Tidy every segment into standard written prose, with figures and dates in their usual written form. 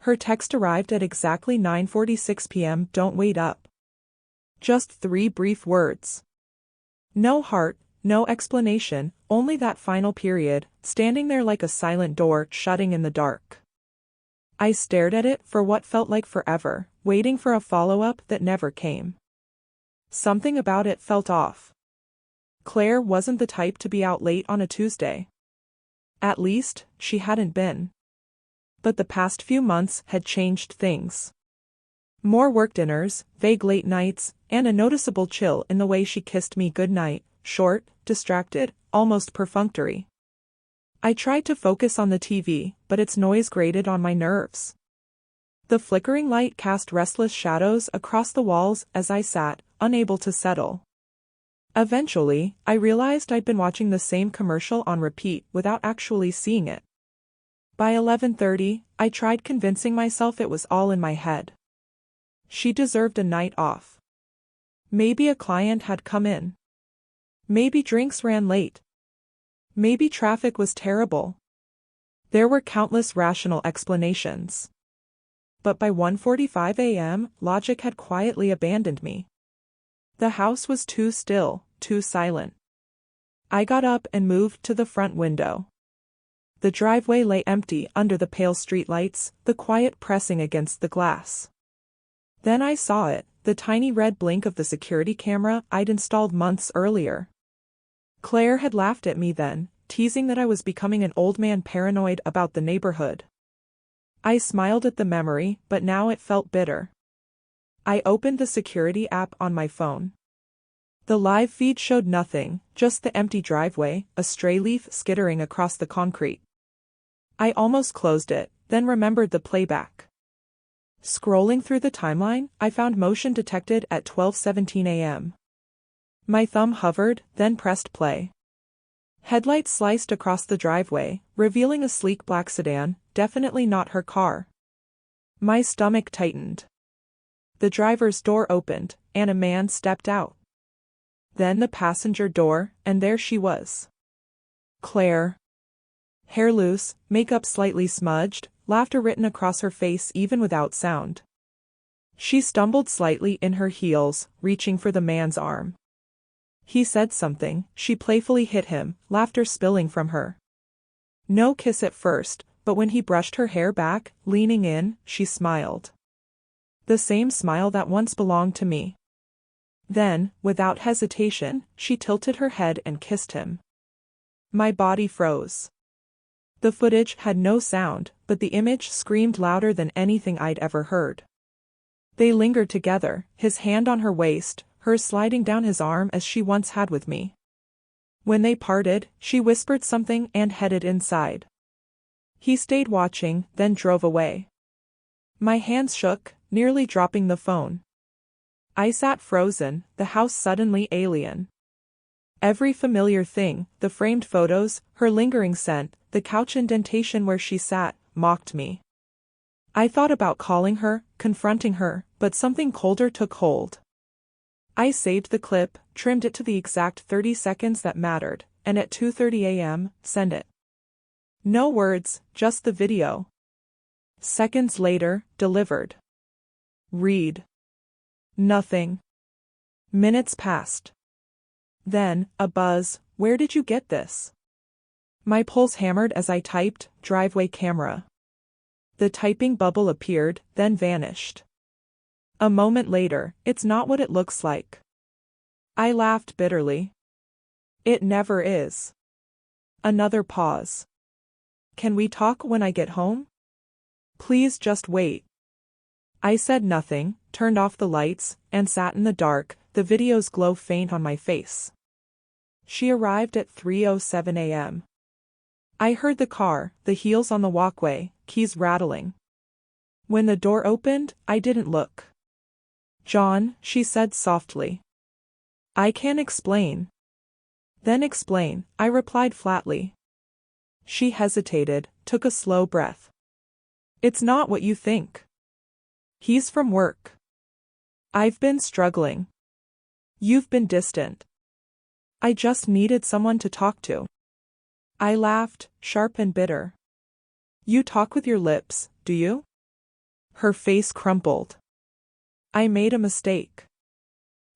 Her text arrived at exactly 9:46 p.m. Don't wait up. Just 3 brief words. No heart, no explanation, only that final period, standing there like a silent door shutting in the dark. I stared at it for what felt like forever, waiting for a follow-up that never came. Something about it felt off. Claire wasn't the type to be out late on a Tuesday. At least, she hadn't been. But the past few months had changed things. More work dinners, vague late nights, and a noticeable chill in the way she kissed me goodnight, short, distracted, almost perfunctory. I tried to focus on the TV, but its noise grated on my nerves. The flickering light cast restless shadows across the walls as I sat, unable to settle. Eventually, I realized I'd been watching the same commercial on repeat without actually seeing it. By 11:30, I tried convincing myself it was all in my head. She deserved a night off. Maybe a client had come in. Maybe drinks ran late. Maybe traffic was terrible. There were countless rational explanations. But by 1:45 a.m., logic had quietly abandoned me. The house was too still, too silent. I got up and moved to the front window. The driveway lay empty under the pale streetlights, the quiet pressing against the glass. Then I saw it, the tiny red blink of the security camera I'd installed months earlier. Claire had laughed at me then, teasing that I was becoming an old man paranoid about the neighborhood. I smiled at the memory, but now it felt bitter. I opened the security app on my phone. The live feed showed nothing, just the empty driveway, a stray leaf skittering across the concrete. I almost closed it, then remembered the playback. Scrolling through the timeline, I found motion detected at 12:17 a.m. My thumb hovered, then pressed play. Headlights sliced across the driveway, revealing a sleek black sedan, definitely not her car. My stomach tightened. The driver's door opened, and a man stepped out. Then the passenger door, and there she was. Claire. Hair loose, makeup slightly smudged, laughter written across her face even without sound. She stumbled slightly in her heels, reaching for the man's arm. He said something, she playfully hit him, laughter spilling from her. No kiss at first, but when he brushed her hair back, leaning in, she smiled. The same smile that once belonged to me. Then, without hesitation, she tilted her head and kissed him. My body froze. The footage had no sound, but the image screamed louder than anything I'd ever heard. They lingered together, his hand on her waist, hers sliding down his arm as she once had with me. When they parted, she whispered something and headed inside. He stayed watching, then drove away. My hands shook, nearly dropping the phone. I sat frozen, the house suddenly alien. Every familiar thing, the framed photos, her lingering scent, the couch indentation where she sat, mocked me. I thought about calling her, confronting her, but something colder took hold. I saved the clip, trimmed it to the exact 30 seconds that mattered, and at 2:30 a.m., sent it. No words, just the video. Seconds later, delivered. Read. Nothing. Minutes passed. Then, a buzz, where did you get this? My pulse hammered as I typed, driveway camera. The typing bubble appeared, then vanished. A moment later, it's not what it looks like. I laughed bitterly. It never is. Another pause. Can we talk when I get home? Please just wait. I said nothing, turned off the lights, and sat in the dark, the video's glow faint on my face. She arrived at 3:07 a.m. I heard the car, the heels on the walkway, keys rattling. When the door opened, I didn't look. John, she said softly. I can't explain. Then explain, I replied flatly. She hesitated, took a slow breath. It's not what you think. He's from work. I've been struggling. You've been distant. I just needed someone to talk to. I laughed, sharp and bitter. You talk with your lips, do you? Her face crumpled. I made a mistake.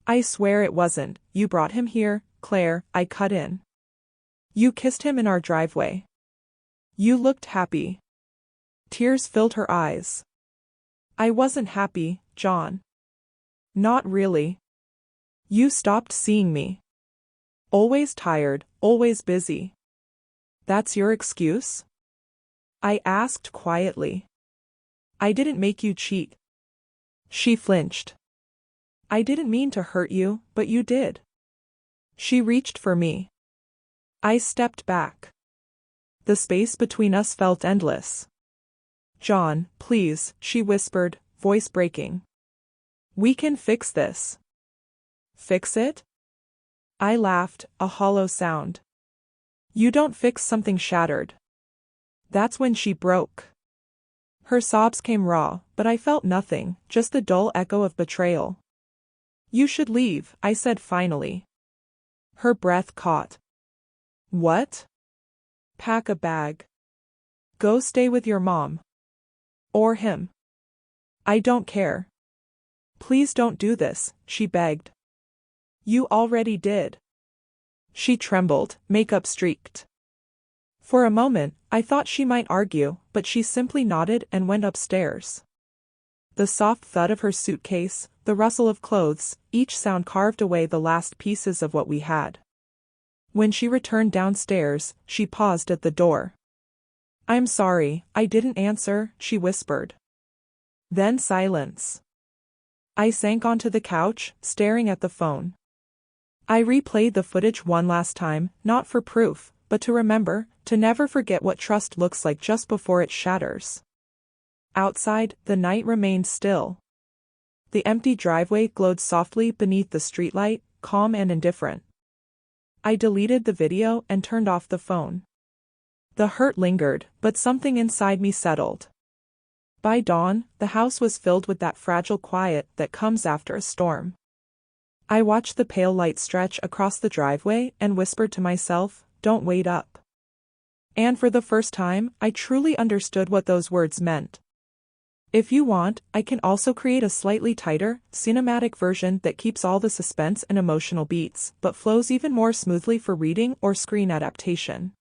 I swear it wasn't. You brought him here, Claire, I cut in. You kissed him in our driveway. You looked happy. Tears filled her eyes. I wasn't happy, John. Not really. You stopped seeing me. Always tired, always busy. That's your excuse? I asked quietly. I didn't make you cheat. She flinched. I didn't mean to hurt you, but you did. She reached for me. I stepped back. The space between us felt endless. John, please, she whispered, voice breaking. We can fix this. Fix it? I laughed, a hollow sound. You don't fix something shattered. That's when she broke. Her sobs came raw, but I felt nothing, just the dull echo of betrayal. You should leave, I said finally. Her breath caught. What? Pack a bag. Go stay with your mom. Or him. I don't care. Please don't do this, she begged. You already did. She trembled, makeup streaked. For a moment, I thought she might argue, but she simply nodded and went upstairs. The soft thud of her suitcase, the rustle of clothes, each sound carved away the last pieces of what we had. When she returned downstairs, she paused at the door. I'm sorry, I didn't answer, she whispered. Then silence. I sank onto the couch, staring at the phone. I replayed the footage one last time, not for proof, but to remember, to never forget what trust looks like just before it shatters. Outside, the night remained still. The empty driveway glowed softly beneath the streetlight, calm and indifferent. I deleted the video and turned off the phone. The hurt lingered, but something inside me settled. By dawn, the house was filled with that fragile quiet that comes after a storm. I watched the pale light stretch across the driveway and whispered to myself, don't wait up. And for the first time, I truly understood what those words meant. If you want, I can also create a slightly tighter, cinematic version that keeps all the suspense and emotional beats, but flows even more smoothly for reading or screen adaptation.